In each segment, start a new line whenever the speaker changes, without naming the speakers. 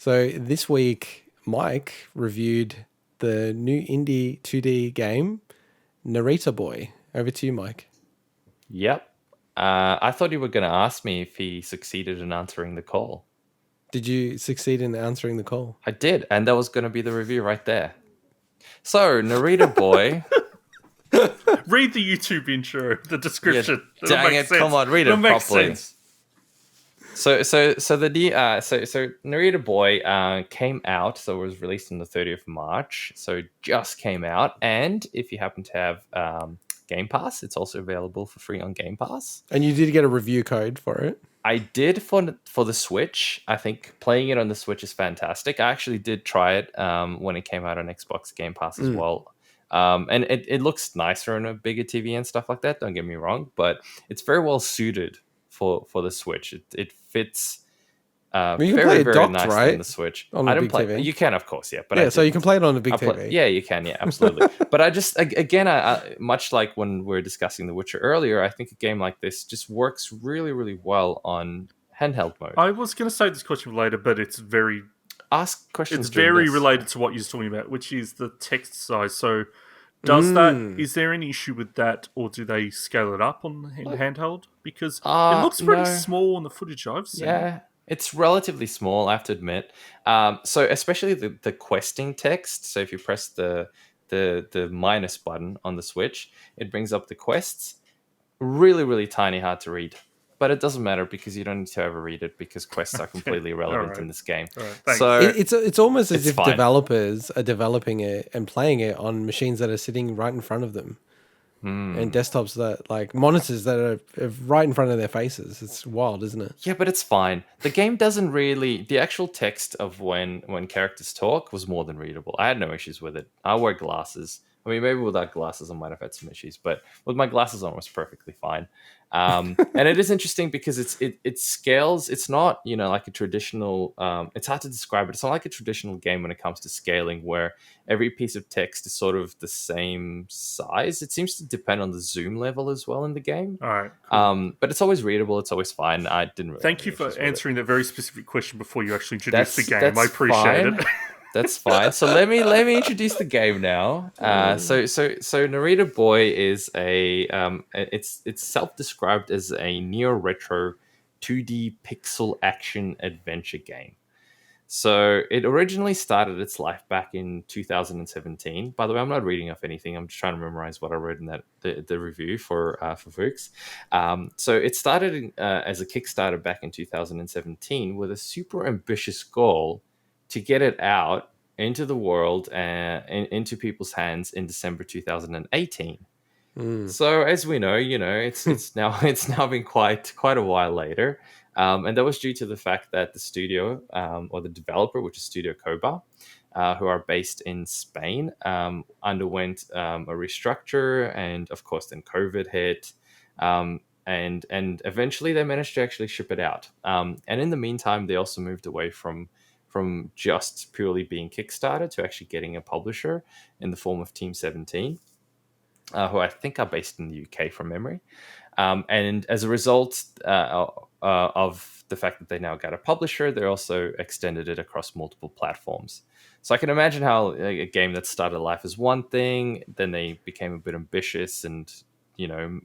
So this week, Mike reviewed the new indie 2D game, Narita Boy. Over to you, Mike.
Yep. I thought you were going to ask me if he succeeded in answering the call.
Did you succeed in answering the call?
I did, and that was going to be the review right there. So, Narita Boy.
Read the YouTube intro, the description.
Yeah, dang it! Sense. Come on, read it properly.
Sense.
So Narita Boy came out. So it was released on the 30th of March. So it just came out, and if you happen to have Game Pass, it's also available for free on Game Pass.
And you did get a review code for it.
I did for the Switch. I think playing it on the Switch is fantastic. I actually did try it when it came out on Xbox Game Pass as well. And it looks nicer on a bigger TV and stuff like that. Don't get me wrong, but it's very well suited for the Switch. It fits very nicely
right?
on the Switch.
On
I don't play.
TV.
You can, of course, yeah. But
yeah, so you can play it on the big TV.
Yeah, you can, yeah, absolutely. But I just I much like when we were discussing The Witcher earlier, I think a game like this just works really, really well on handheld mode.
I was going to say this question later, but it's very
ask questions.
It's very related to what you're talking about, which is the text size. So, is there any issue with that, or do they scale it up on handheld? Because it looks pretty small on the footage I've seen.
Yeah. It's relatively small, I have to admit. So especially the questing text. So if you press the minus button on the Switch, it brings up the quests. Really, really tiny, hard to read. But it doesn't matter because you don't need to ever read it because quests are completely irrelevant in this game.
Right,
so
it's almost as if developers are developing it and playing it on machines that are sitting right in front of them. And desktops that, like, monitors that are right in front of their faces. It's wild, isn't it?
Yeah, but it's fine. The game doesn't really... The actual text of when characters talk was more than readable. I had no issues with it. I wear glasses. I mean, maybe without glasses I might have had some issues, but with my glasses on, it was perfectly fine. And it is interesting because it scales. It's not, like a traditional... it's hard to describe, but it's not like a traditional game when it comes to scaling where every piece of text is sort of the same size. It seems to depend on the zoom level as well in the game.
All right. Cool.
But it's always readable. It's always fine. I didn't really...
Thank you for answering that very specific question before you actually introduced the game. I appreciate it.
That's fine. So let me introduce the game now. So Narita Boy is it's self-described as a neo-retro 2D pixel action adventure game. So it originally started its life back in 2017. By the way, I'm not reading off anything. I'm just trying to memorize what I read in the review for Fuchs. So it started as a Kickstarter back in 2017 with a super ambitious goal to get it out into the world and into people's hands in December 2018. So as we know, it's now been quite a while later, and that was due to the fact that the studio or the developer, which is Studio Koba, who are based in Spain, underwent a restructure, and of course then COVID hit. And eventually they managed to actually ship it out. And in the meantime, they also moved away from just purely being Kickstarter to actually getting a publisher in the form of Team 17, who I think are based in the UK from memory. And as a result of the fact that they now got a publisher, they also extended it across multiple platforms. So I can imagine how a game that started life as one thing, then they became a bit ambitious and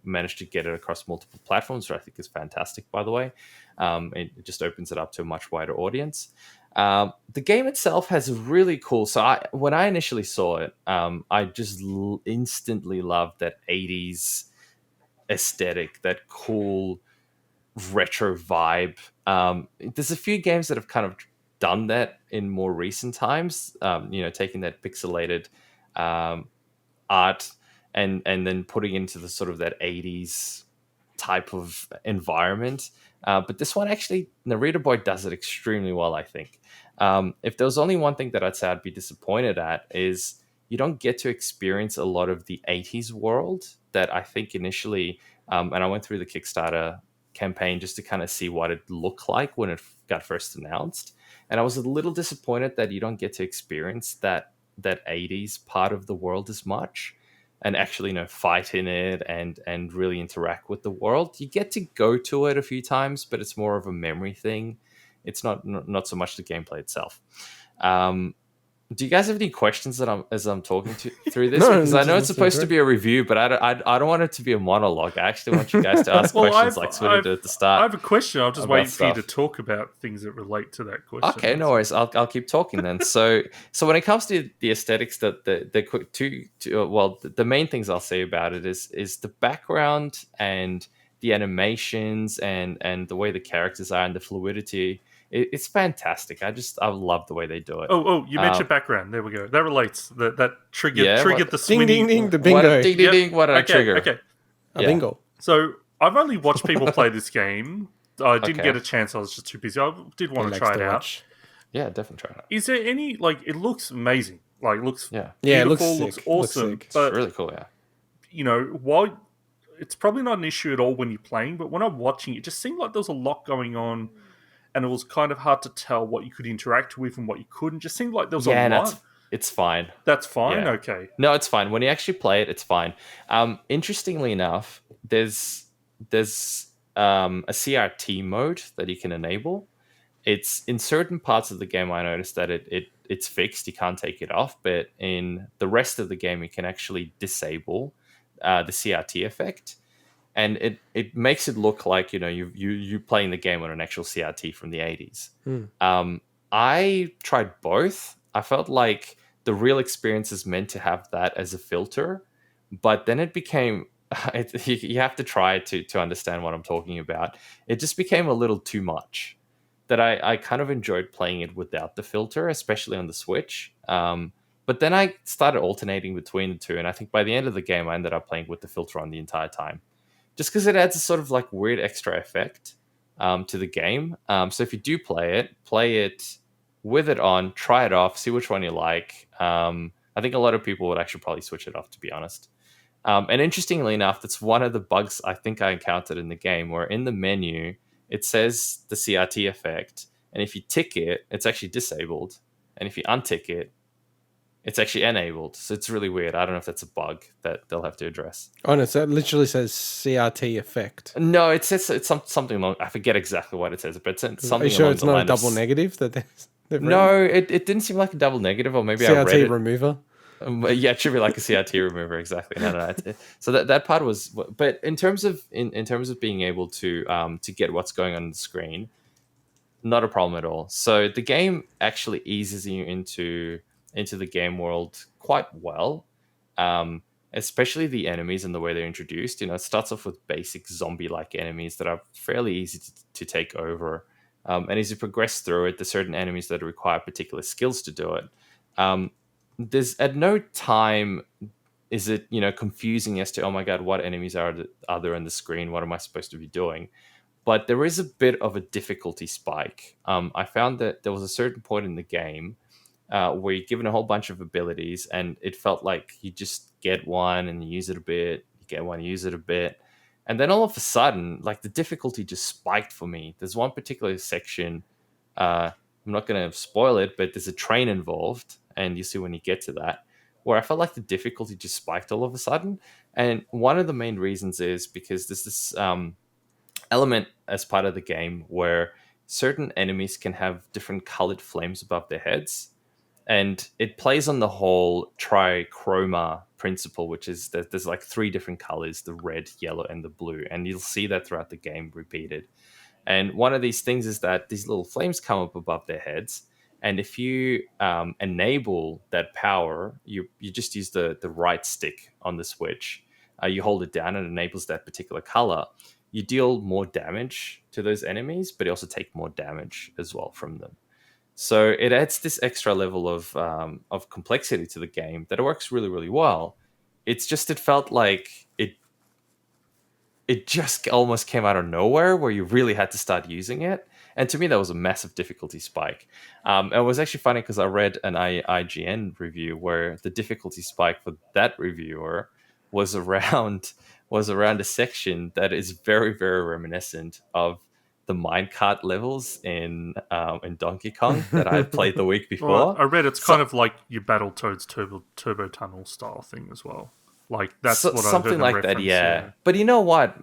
managed to get it across multiple platforms, which I think is fantastic, by the way. It just opens it up to a much wider audience. The game itself has really cool... So when I initially saw it, I just instantly loved that 80s aesthetic, that cool retro vibe. There's a few games that have kind of done that in more recent times, taking that pixelated art and then putting into the sort of that 80s type of environment. But this one actually, Narita Boy does it extremely well, I think. If there was only one thing that I'd say I'd be disappointed at is you don't get to experience a lot of the 80s world that I think initially, and I went through the Kickstarter campaign just to kind of see what it looked like when it got first announced. And I was a little disappointed that you don't get to experience that 80s part of the world as much and actually, fight in it and really interact with the world. You get to go to it a few times, but it's more of a memory thing. It's not so much the gameplay itself. Do you guys have any questions that as I'm talking through this? Because I know it's supposed to be a review, but I don't want it to be a monologue. I actually want you guys to ask questions like Swinny did at the start.
I have a question. I'll just wait for you to talk about things that relate to that question.
Okay, no worries. I'll keep talking then. So when it comes to the aesthetics, the main things I'll say about it is the background and the animations and the way the characters are and the fluidity. It's fantastic. I love the way they do it.
Oh! You mentioned background. There we go. That relates. That triggered the Swinny.
Ding, ding, ding, the bingo.
Ding, ding, ding. What did I trigger?
Okay.
A bingo.
So I've only watched people play this game. I didn't get a chance. I was just too busy. I did want to try it out.
Yeah, definitely try it out.
Is there any it looks amazing. It looks
beautiful.
It looks awesome.
Looks
but
it's really cool. Yeah.
While it's probably not an issue at all when you're playing, but when I'm watching, it just seemed like there was a lot going on. And it was kind of hard to tell what you could interact with and what you couldn't. Just seemed like there was a lot.
It's fine.
That's fine?
Yeah.
Okay.
No, it's fine. When you actually play it, it's fine. Interestingly enough, there's a CRT mode that you can enable. It's in certain parts of the game I noticed that it's fixed. You can't take it off. But in the rest of the game, you can actually disable the CRT effect. And it makes it look like you playing the game on an actual CRT from the 80s. I tried both. I felt like the real experience is meant to have that as a filter, but then it became you have to try to understand what I'm talking about. It just became a little too much. That I kind of enjoyed playing it without the filter, especially on the Switch. But then I started alternating between the two, and I think by the end of the game, I ended up playing with the filter on the entire time. Just because it adds a sort of weird extra effect to the game. So if you do play it with it on, try it off, see which one you like. I think a lot of people would actually probably switch it off, to be honest. And interestingly enough, that's one of the bugs I think I encountered in the game, where in the menu, it says the CRT effect. And if you tick it, it's actually disabled. And if you untick it, it's actually enabled. So it's really weird. I don't know if that's a bug that they'll have to address.
Oh, no, so it literally says CRT effect.
No, it says it's something long. I forget exactly what it says, but it's something.
Are you sure it's not a double negative that they've
No, it didn't seem like a double negative, or maybe I read it.
CRT remover.
Yeah, it should be like a CRT remover, exactly. No. So that part was, but in terms of being able to get what's going on the screen, not a problem at all. So the game actually eases you into the game world quite well, especially the enemies and the way they're introduced. It starts off with basic zombie-like enemies that are fairly easy to take over. And as you progress through it, there's certain enemies that require particular skills to do it. There's at no time is it confusing as to, oh my god, what enemies are there on the screen? What am I supposed to be doing? But there is a bit of a difficulty spike. I found that there was a certain point in the game where you're given a whole bunch of abilities, and it felt like you just get one and you use it a bit, you get one, you use it a bit. And then all of a sudden, the difficulty just spiked for me. There's one particular section, I'm not going to spoil it, but there's a train involved, and you see when you get to that, where I felt like the difficulty just spiked all of a sudden. And one of the main reasons is because there's this element as part of the game where certain enemies can have different colored flames above their heads. And it plays on the whole trichroma principle, which is that there's 3 different colors, the red, yellow, and the blue. And you'll see that throughout the game repeated. And one of these things is that these little flames come up above their heads. And if you enable that power, you just use the right stick on the Switch. You hold it down and it enables that particular color. You deal more damage to those enemies, but you also take more damage as well from them. So it adds this extra level of complexity to the game that it works really, really well. It's just, it felt like it just almost came out of nowhere where you really had to start using it. And to me, that was a massive difficulty spike. It was actually funny because I read an IGN review where the difficulty spike for that reviewer was around a section that is very, very reminiscent of the minecart levels in Donkey Kong that I had played the week before.
Well, I read it's kind of like your Battletoads Turbo Tunnel style thing as well. That's what I heard.
Something like that, yeah. But you know what?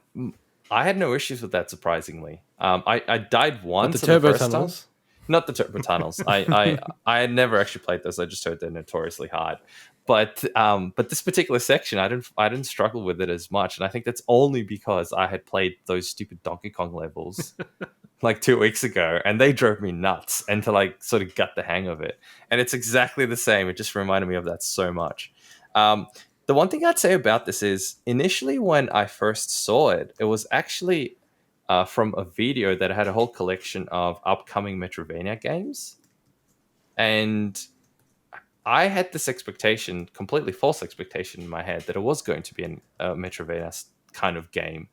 I had no issues with that, surprisingly. I died once.
The turbo
first
tunnels.
Time. Not the turbo tunnels. I had never actually played those. I just heard they're notoriously hard. But this particular section, I didn't struggle with it as much, and I think that's only because I had played those stupid Donkey Kong levels like 2 weeks ago, and they drove me nuts, and to like sort of get the hang of it. And it's exactly the same. It just reminded me of that so much. The one thing I'd say about this is initially when I first saw it, it was actually from a video that had a whole collection of upcoming Metroidvania games. And I had this expectation, completely false expectation in my head, that it was going to be a Metroidvania kind of game.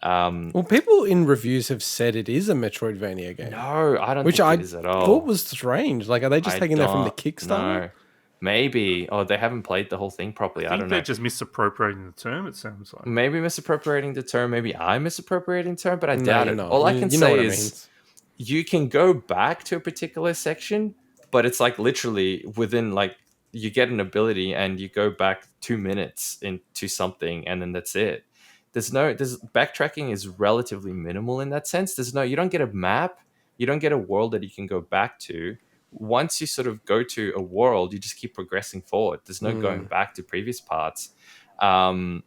Well, people in reviews have said it is a Metroidvania game.
No, I don't think it is at all.
Thought was strange. Like, are they just taking that from the Kickstarter?
No. Maybe. Or they haven't played the whole thing properly. I don't know.
They're just misappropriating the term, it sounds like.
Maybe misappropriating the term. Maybe I'm misappropriating the term, but I doubt it. All I can say is you can go back to a particular section, but it's like literally within like you get an ability and you go back 2 minutes into something and then that's it. There's backtracking is relatively minimal in that sense. You don't get a map. You don't get a world that you can go back to. Once you sort of go to a world, you just keep progressing forward. There's no going back to previous parts. Either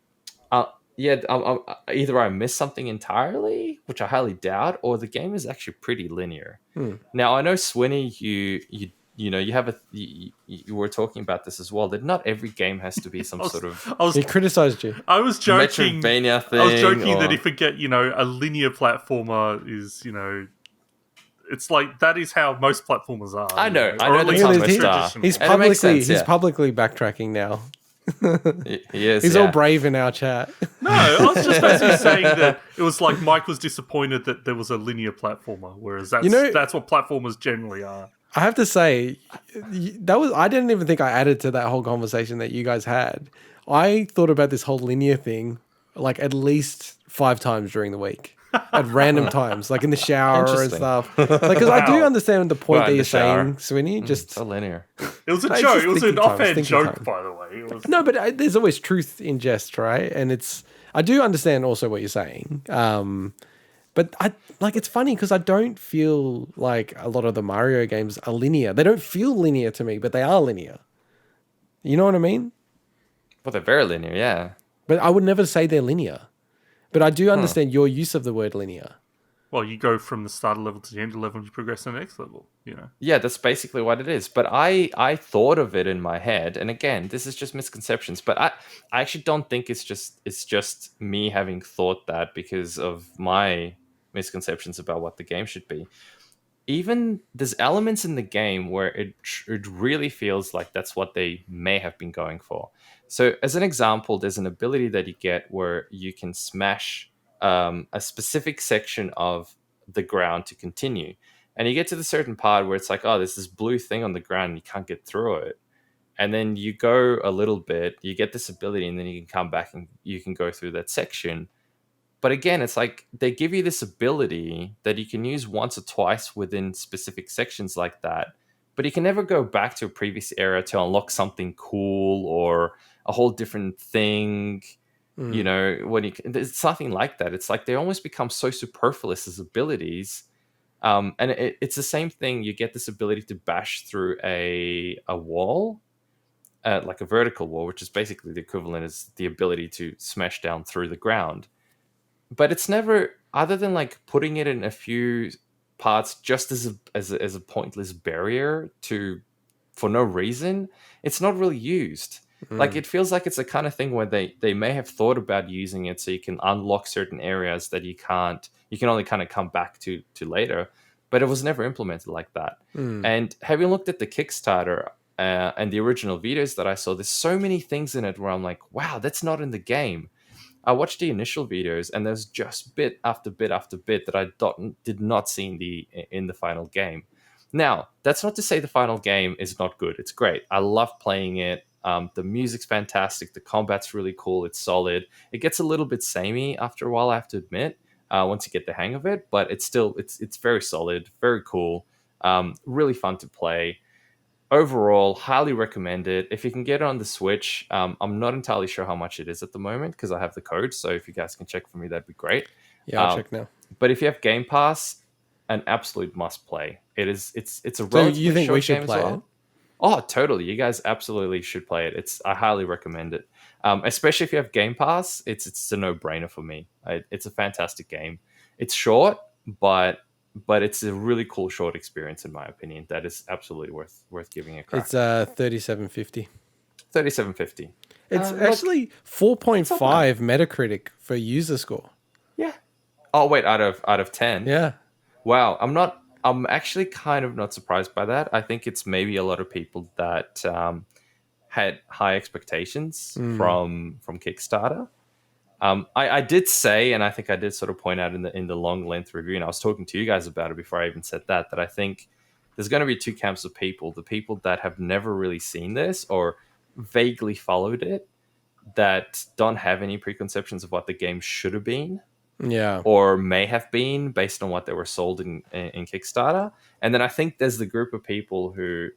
I missed something entirely, which I highly doubt, or the game is actually pretty linear. Now, I know Swinny, you were talking about this as well, that not every game has to be some sort of...
He criticized you.
I was joking.
Metroidvania thing.
I was joking that if you get, a linear platformer is, it's like that is how most platformers are.
I know.
He's publicly backtracking now. He's all brave in our chat.
No, I was just basically saying that it was like Mike was disappointed that there was a linear platformer, whereas that's what platformers generally are.
I have to say, I didn't even think I added to that whole conversation that you guys had. I thought about this whole linear thing like at least 5 times during the week. At random times, like in the shower and stuff. Because I do understand the point that you're saying, Swinny. Just
so linear.
It was a joke. It was an offhand joke, by the way.
No, but there's always truth in jest, right? And I do understand also what you're saying. But it's funny because I don't feel like a lot of the Mario games are linear. They don't feel linear to me, but they are linear. You know what I mean?
Well, they're very linear, yeah.
But I would never say they're linear. But I do understand your use of the word linear.
Well, you go from the starter level to the end level and you progress to the next level,
Yeah, that's basically what it is. But I thought of it in my head, and again, this is just misconceptions, but I actually don't think it's just me having thought that because of my misconceptions about what the game should be. Even there's elements in the game where it really feels like that's what they may have been going for. So as an example, there's an ability that you get where you can smash a specific section of the ground to continue. And you get to the certain part where it's like, oh, there's this blue thing on the ground and you can't get through it. And then you go a little bit, you get this ability, and then you can come back and you can go through that section. But again, it's like they give you this ability that you can use once or twice within specific sections like that. But you can never go back to a previous area to unlock something cool or a whole different thing. It's nothing like that. It's like they almost become so superfluous as abilities. And it's the same thing. You get this ability to bash through a wall, like a vertical wall, which is basically the equivalent is the ability to smash down through the ground. But it's never, other than like putting it in a few parts just as a pointless barrier for no reason, it's not really used. Like it feels like it's the kind of thing where they may have thought about using it so you can unlock certain areas that you can only kind of come back to later, but it was never implemented like that. And having looked at the Kickstarter and the original videos that I saw, there's so many things in it where I'm like, wow, that's not in the game. I watched the initial videos and there's just bit after bit after bit that I did not see in the final game. Now, that's not to say the final game is not good. It's great. I love playing it. The music's fantastic. The combat's really cool. It's solid. It gets a little bit samey after a while, I have to admit, once you get the hang of it. But it's very solid, very cool, really fun to play. Overall, highly recommend it. If you can get it on the Switch, I'm not entirely sure how much it is at the moment because I have the code. So if you guys can check for me, that'd be great.
Yeah, I'll check now.
But if you have Game Pass, an absolute must play. It's a
So
relatively
you think
short
we should
game as
play
well.
it?
Oh, totally. You guys absolutely should play it. I highly recommend it. Especially if you have Game Pass, it's a no-brainer for me. It's a fantastic game. It's short, but it's a really cool short experience in my opinion. That is absolutely worth giving a crack.
It's 3750.
3750.
It's
Look,
actually 4.5 Metacritic for user score.
yeah. Oh wait, out of 10.
Yeah.
Wow, I'm actually kind of not surprised by that. I think it's maybe a lot of people that had high expectations from Kickstarter. I did say, and I think I did sort of point out in the long length review, and I was talking to you guys about it before I even said that I think there's going to be two camps of people: the people that have never really seen this or vaguely followed it, that don't have any preconceptions of what the game should have been,
Yeah.
or may have been based on what they were sold in Kickstarter. And then I think there's the group of people who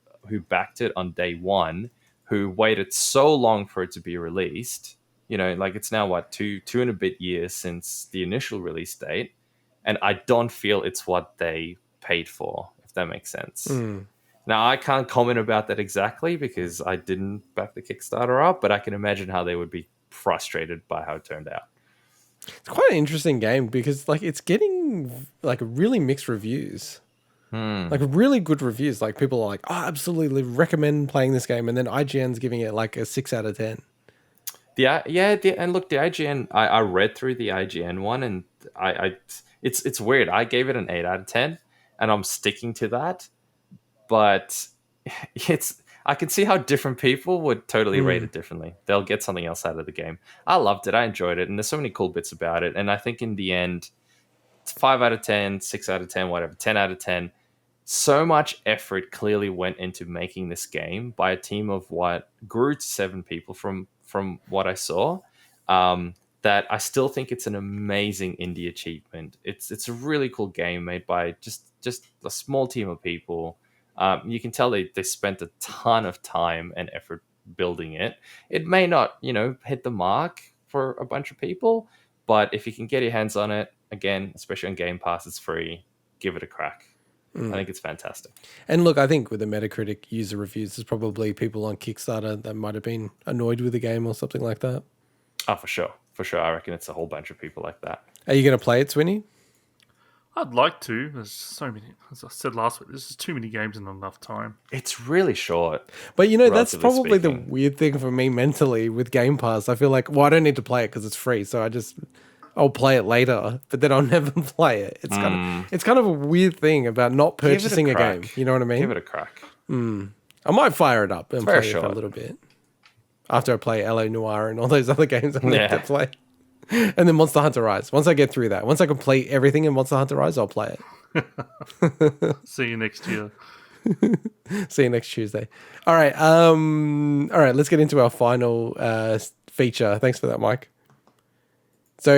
backed it on day one, who waited so long for it to be released. You know, like it's now what two and a bit years since the initial release date, and I don't feel it's what they paid for, if that makes sense. Now I can't comment about that exactly because I didn't back the Kickstarter up, but I can imagine how they would be frustrated by how it turned out.
It's quite an interesting game because like it's getting like really mixed reviews. Like really good reviews. Like people are like, oh, absolutely recommend playing this game. And then IGN's giving it like a 6 out of 10.
And look, the IGN, I read through the IGN one, and it's weird. I gave it an 8 out of 10, and I'm sticking to that. But I can see how different people would totally rate it differently. They'll get something else out of the game. I loved it. I enjoyed it, and there's so many cool bits about it. And I think in the end, it's 5 out of 10, 6 out of 10, whatever, 10 out of 10. So much effort clearly went into making this game by a team of what grew to 7 people from what I saw, that I still think it's an amazing indie achievement. It's a really cool game made by just a small team of people. You can tell they spent a ton of time and effort building it. It may not, hit the mark for a bunch of people, but if you can get your hands on it, again, especially on Game Pass, it's free. Give it a crack. I think it's fantastic.
And look, I think with the Metacritic user reviews, there's probably people on Kickstarter that might have been annoyed with the game or something like that.
Oh, for sure. For sure. I reckon it's a whole bunch of people like that.
Are you going to play it, Swinny?
I'd like to. There's so many. As I said last week, there's just too many games in enough time.
It's really short.
But that's probably the weird thing for me mentally with Game Pass. I feel like, well, I don't need to play it because it's free, so I'll play it later, but then I'll never play it. It's kind of a weird thing about not purchasing a game. You know what I mean?
Give it a crack.
I might fire it up and play it for a little bit after I play LA Noire and all those other games I need to play. And then Monster Hunter Rise. Once I get through that, once I complete everything in Monster Hunter Rise, I'll play it.
See you next year.
See you next Tuesday. All right. Let's get into our final feature. Thanks for that, Mike. So